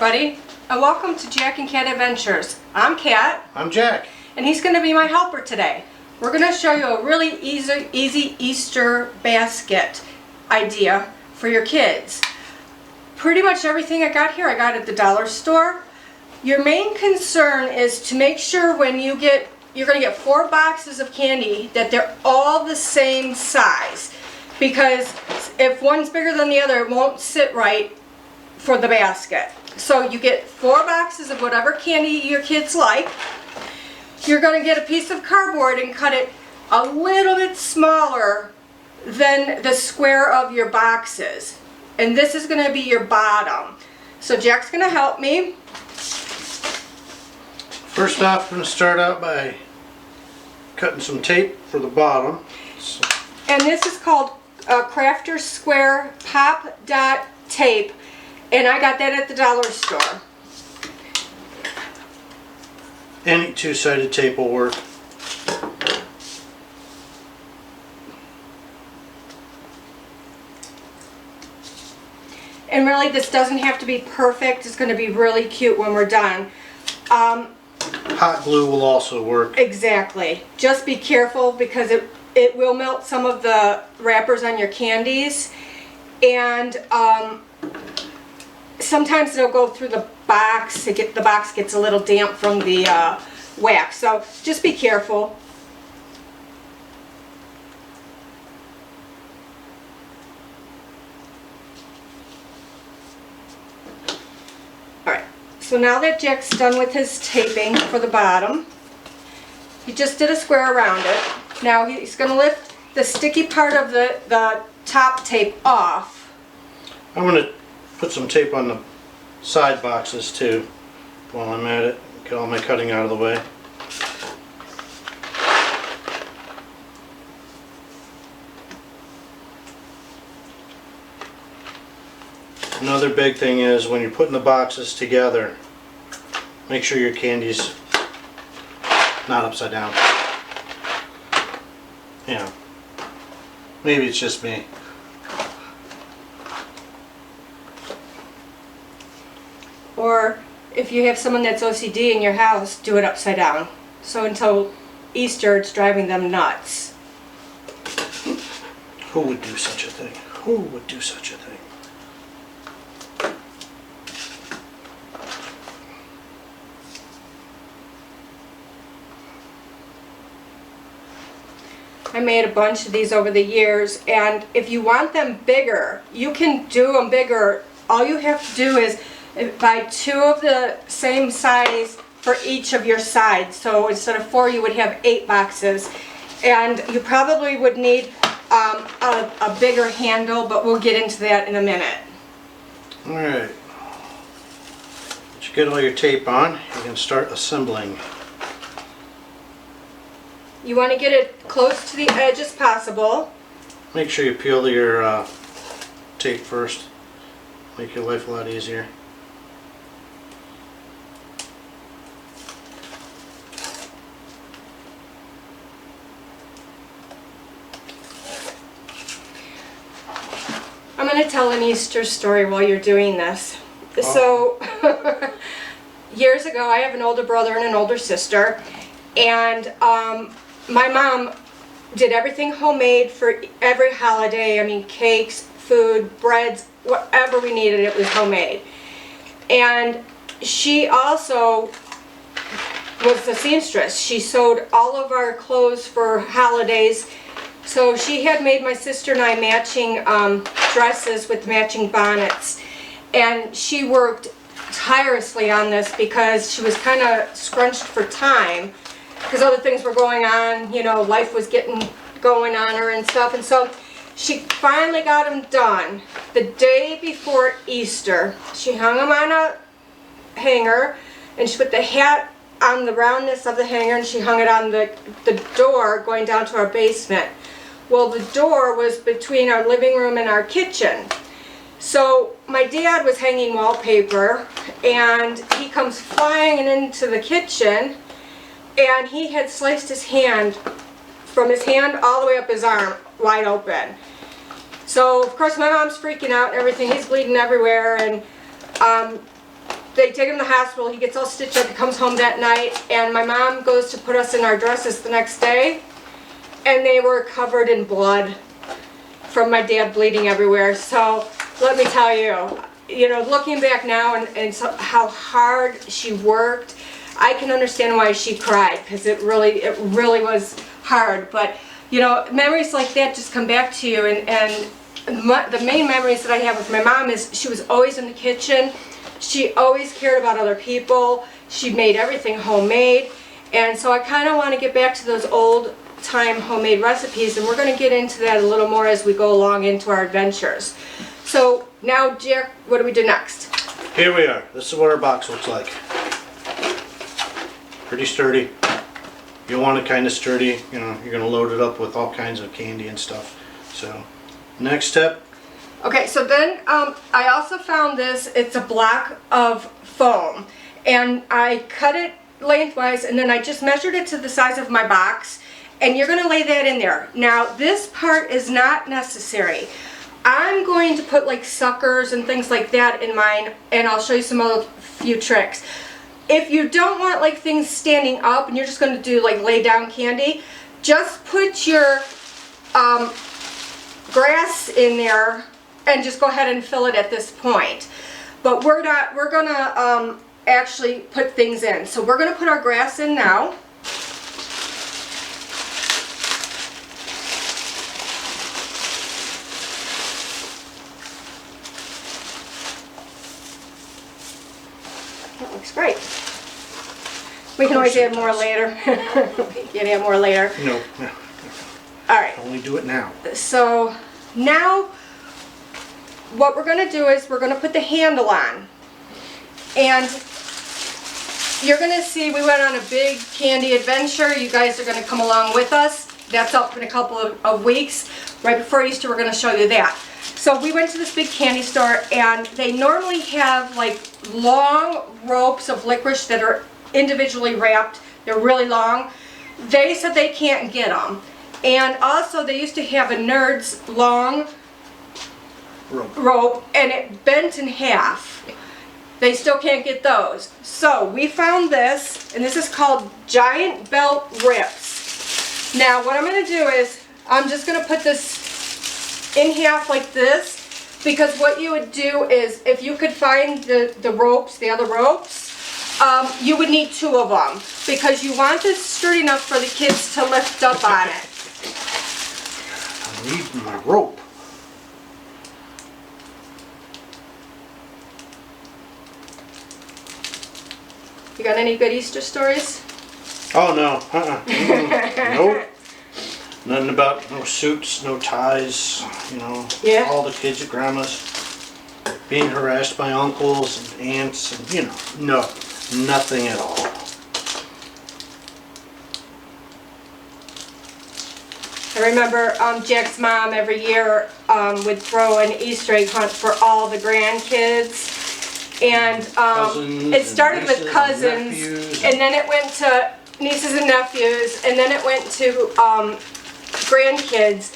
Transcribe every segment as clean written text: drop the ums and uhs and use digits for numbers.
everybody, and welcome to Jack and Cat Adventures. I'm Cat. I'm Jack. And he's going to be my helper today. We're going to show you a really easy Easter basket idea for your kids. Pretty much everything I got here I got at the dollar store. Your main concern is to make sure when you're going to get 4 boxes of candy that they're all the same size. Because if one's bigger than the other, it won't sit right for the basket. So you get 4 boxes of whatever candy your kids like. You're going to get a piece of cardboard and cut it a little bit smaller than the square of your boxes. And this is going to be your bottom. So Jack's going to help me. First off, I'm going to start out by cutting some tape for the bottom. And this is called Crafter Square Pop Dot Tape. And I got that at the dollar store. Any two-sided tape will work. And really, this doesn't have to be perfect. It's going to be really cute when we're done. Hot glue will also work. Exactly. Just be careful because it will melt some of the wrappers on your candies. And sometimes it'll go through the box. The box gets a little damp from the wax. So just be careful. Alright, so now that Jack's done with his taping for the bottom, he just did a square around it. Now he's going to lift the sticky part of the top tape off. I'm going to put some tape on the side boxes too while I'm at it. Get all my cutting out of the way. Another big thing is when you're putting the boxes together, make sure your candy's not upside down. Yeah, maybe it's just me. Or if you have someone that's OCD in your house, do it upside down. So until Easter, it's driving them nuts. Who would do such a thing? Who would do such a thing? I made a bunch of these over the years, and if you want them bigger, you can do them bigger. All you have to do is buy 2 of the same size for each of your sides. So instead of 4, you would have 8 boxes. And you probably would need a bigger handle, but we'll get into that in a minute. Alright. Once you get all your tape on, you can start assembling. You want to get it close to the edge as possible. Make sure you peel your tape first. Make your life a lot easier. I'm going to tell an Easter story while you're doing this. So, years ago, I have an older brother and an older sister, and my mom did everything homemade for every holiday. I mean, cakes, food, breads, whatever we needed, it was homemade. And she also was a seamstress. She sewed all of our clothes for holidays. So she had made my sister and I matching dresses with matching bonnets. And she worked tirelessly on this because she was kind of scrunched for time. Because other things were going on, you know, life was going on her and stuff. And so she finally got them done. The day before Easter, she hung them on a hanger, and she put the hat on the roundness of the hanger, and she hung it on the door going down to our basement. Well, the door was between our living room and our kitchen. So my dad was hanging wallpaper, and he comes flying into the kitchen, and he had sliced his hand, from his hand all the way up his arm, wide open. So, of course, my mom's freaking out and everything. He's bleeding everywhere, and they take him to the hospital, he gets all stitched up, he comes home that night, and my mom goes to put us in our dresses the next day, and they were covered in blood from my dad bleeding everywhere. So let me tell you, you know, looking back now and so how hard she worked, I can understand why she cried, because it really was hard. But you know, memories like that just come back to you, and the main memories that I have with my mom is she was always in the kitchen. She always cared about other people. She made everything homemade, and so I kind of want to get back to those old time homemade recipes, and we're going to get into that a little more as we go along into our adventures. So now, Jack, what do we do next? Here we are. This is what our box looks like. Pretty sturdy. You want it kind of sturdy, you know, you're going to load it up with all kinds of candy and stuff. So, next step. Okay, so then I also found this. It's a block of foam, and I cut it lengthwise, and then I just measured it to the size of my box, and you're going to lay that in there. Now, this part is not necessary. I'm going to put like suckers and things like that in mine, and I'll show you some other few tricks. If you don't want like things standing up and you're just going to do like lay down candy, just put your grass in there and just go ahead and fill it at this point. But we're going to actually put things in. So we're going to put our grass in now. That looks great. We can always add more later. We can add more later. No. All right. Only do it now. So now what we're going to do is we're going to put the handle on. And you're going to see we went on a big candy adventure. You guys are going to come along with us. That's up in a couple of weeks. Right before Easter, we're going to show you that. So we went to this big candy store, and they normally have like long ropes of licorice that are individually wrapped. They're really long. They said they can't get them. And also they used to have a Nerd's long rope, and it bent in half. They still can't get those. So we found this, and this is called Giant Belt Rips. Now what I'm going to do is I'm just going to put this in half like this, because what you would do is if you could find the ropes, the other ropes, you would need two of them, because you want this sturdy enough for the kids to lift up on it. I need my rope. You got any good Easter stories? Oh no, nope. Nothing about no suits, no ties, you know, Yeah. all the kids at grandma's being harassed by uncles and aunts, and you know, no, nothing at all. I remember Jack's mom every year would throw an Easter egg hunt for all the grandkids. And it started with cousins, and then it went to nieces and nephews, and then it went to grandkids,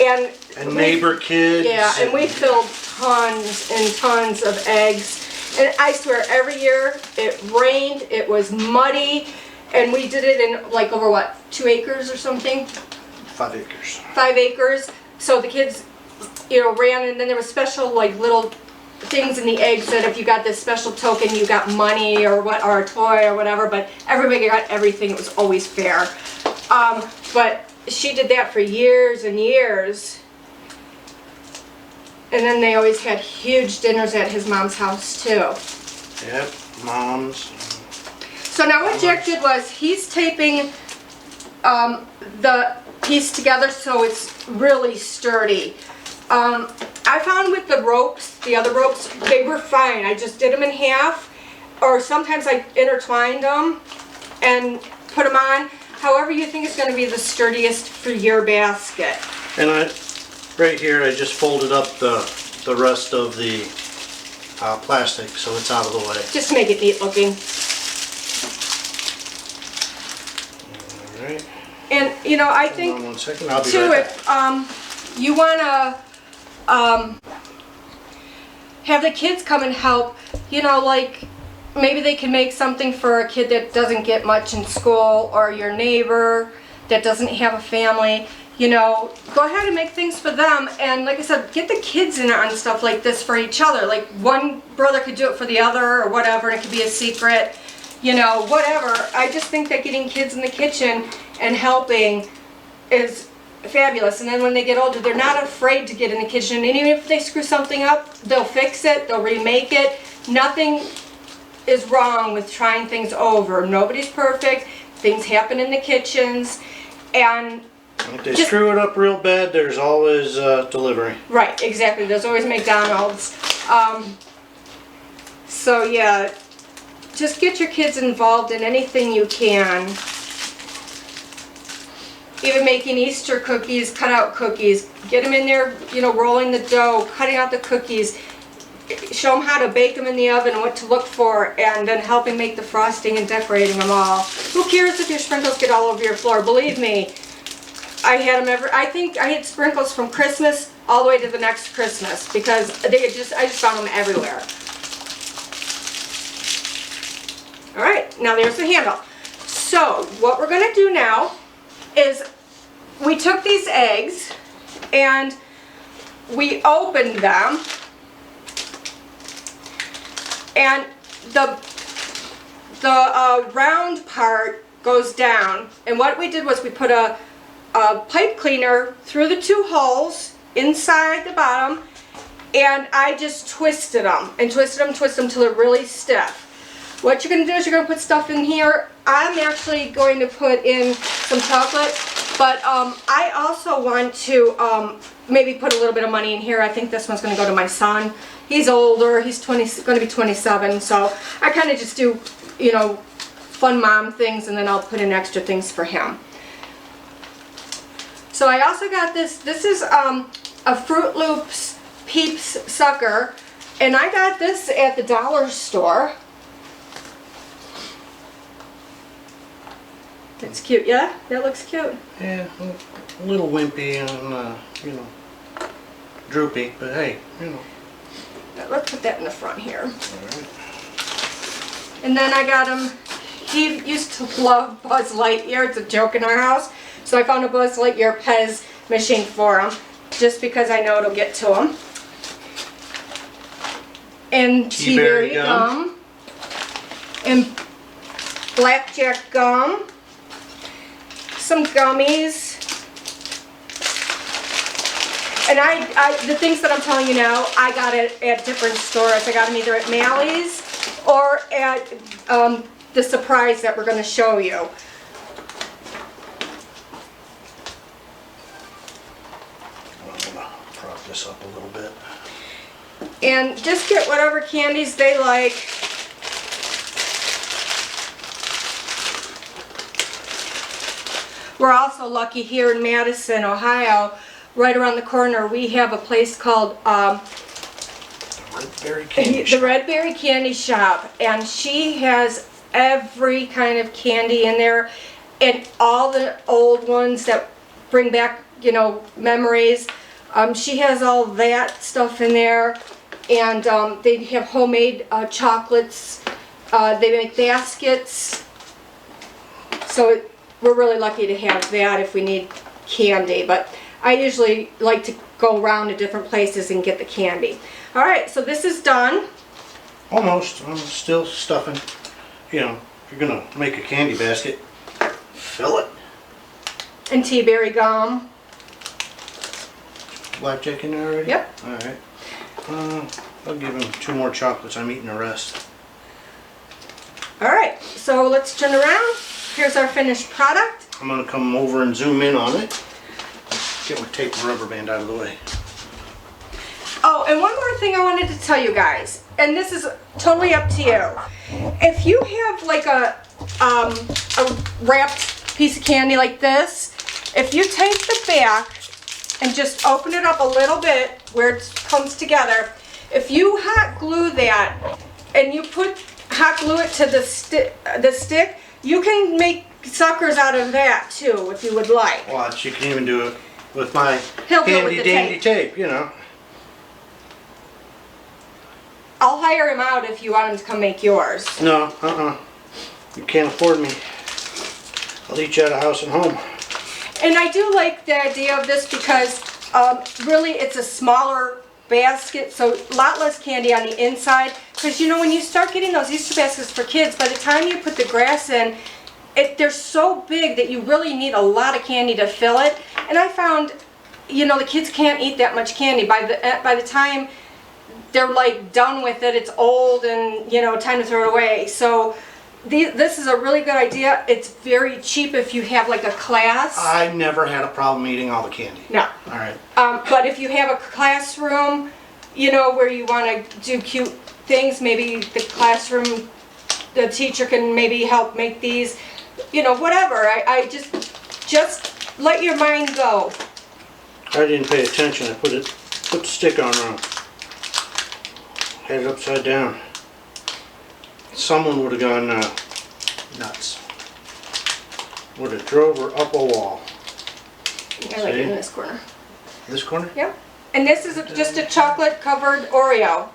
and neighbor kids. Yeah, and we filled tons and tons of eggs. And I swear, every year it rained, it was muddy, and we did it in like over what, 2 acres or something? 5 acres. 5 acres. So the kids, you know, ran, and then there was special like little things in the eggs that if you got this special token, you got money or what, or a toy or whatever. But everybody got everything. It was always fair. But she did that for years and years. And then they always had huge dinners at his mom's house too. Yep, moms. So now what Jack did was he's taping the piece together so it's really sturdy. I found with the ropes, the other ropes, they were fine. I just did them in half, or sometimes I intertwined them and put them on. However you think is going to be the sturdiest for your basket. And right here, I just folded up the rest of the plastic so it's out of the way. Just to make it neat looking. All right. And you know, I think Hold on 1 second. I'll be too, right back. if you want to have the kids come and help, you know, like maybe they can make something for a kid that doesn't get much in school, or your neighbor that doesn't have a family. You know, go ahead and make things for them. And like I said, get the kids in on stuff like this for each other. Like one brother could do it for the other or whatever, and it could be a secret, you know, whatever. I just think that getting kids in the kitchen and helping is fabulous. And then when they get older, they're not afraid to get in the kitchen. And even if they screw something up, they'll fix it, they'll remake it. Nothing is wrong with trying things over. Nobody's perfect. Things happen in the kitchens. And if they screw it up real bad, there's always delivery. Right, exactly. There's always McDonald's. So yeah, just get your kids involved in anything you can. Even making Easter cookies, cut out cookies. Get them in there, you know, rolling the dough, cutting out the cookies. Show them how to bake them in the oven, what to look for, and then helping make the frosting and decorating them all. Who cares if your sprinkles get all over your floor? Believe me, I had them I think I had sprinkles from Christmas all the way to the next Christmas, because I just found them everywhere. All right, now there's the handle. So what we're going to do now is we took these eggs and we opened them, and the round part goes down, and what we did was we put a pipe cleaner through the two holes inside the bottom, and I just twisted them and twisted them till they're really stiff. What you're going to do is you're going to put stuff in here. I'm actually going to put in some chocolate, but I also want to maybe put a little bit of money in here. I think this one's going to go to my son. He's older. He's going to be 27, so I kind of just do, you know, fun mom things, and then I'll put in extra things for him. So I also got this. This is a Fruit Loops Peeps sucker, and I got this at the dollar store. It's cute, yeah? That looks cute. Yeah, a little wimpy and, you know, droopy, but hey, you know. Let's put that in the front here. Alright. And then I got him, he used to love Buzz Lightyear. It's a joke in our house. So I found a Buzz Lightyear Pez machine for him, just because I know it'll get to him. And Tea-Berry gum. And Blackjack gum. Some gummies. And the things that I'm telling you now, I got it at different stores. I got them either at Mally's or at the surprise that we're going to show you. I'm going to prop this up a little bit. And just get whatever candies they like. We're also lucky here in Madison, Ohio. Right around the corner, we have a place called The Red Berry Candy Shop, and she has every kind of candy in there, and all the old ones that bring back, you know, memories. She has all that stuff in there, and they have homemade chocolates. They make baskets, so we're really lucky to have that if we need candy. But I usually like to go around to different places and get the candy. All right, so this is done. Almost. I'm still stuffing. You know, if you're going to make a candy basket, fill it. And Tea-Berry gum. Blackjack in there already? Yep. Alright. I'll give him 2 more chocolates. I'm eating the rest. All right, so let's turn around. Here's our finished product. I'm going to come over and zoom in on it. Get my tape and rubber band out of the way. Oh, and one more thing I wanted to tell you guys, and this is totally up to you. If you have like a wrapped piece of candy like this, if you take the back and just open it up a little bit where it comes together, if you hot glue that and you hot glue it to the stick, you can make suckers out of that too, if you would like. Watch, you can even do it with my He'll do it with handy the dandy tape, you know. I'll hire him out if you want him to come make yours. No, you can't afford me. I'll eat you out of house and home. And I do like the idea of this because really it's a smaller basket, so a lot less candy on the inside. Because you know, when you start getting those Easter baskets for kids, by the time you put the grass in, they're so big that you really need a lot of candy to fill it. And I found, you know, the kids can't eat that much candy. By the time they're like done with it, it's old and, you know, time to throw it away. So this is a really good idea. It's very cheap if you have like a class. I never had a problem eating all the candy. No. All right. But if you have a classroom, you know, where you want to do cute things, maybe the classroom, the teacher can maybe help make these, you know, whatever. I just let your mind go. I didn't pay attention. I put the stick on wrong. Had it upside down. Someone would have gone nuts. Would have drove her up a wall. I like it in this corner. This corner? Yep. And this is just a chocolate covered Oreo.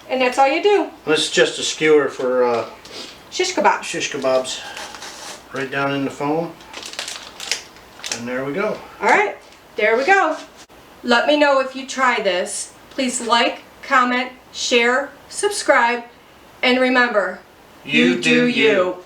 And that's all you do. This is just a skewer for Shish kebab. shish kebabs. Right down in the foam. And there we go. Alright, there we go. Let me know if you try this. Please like, comment, share, subscribe, and remember, You do you.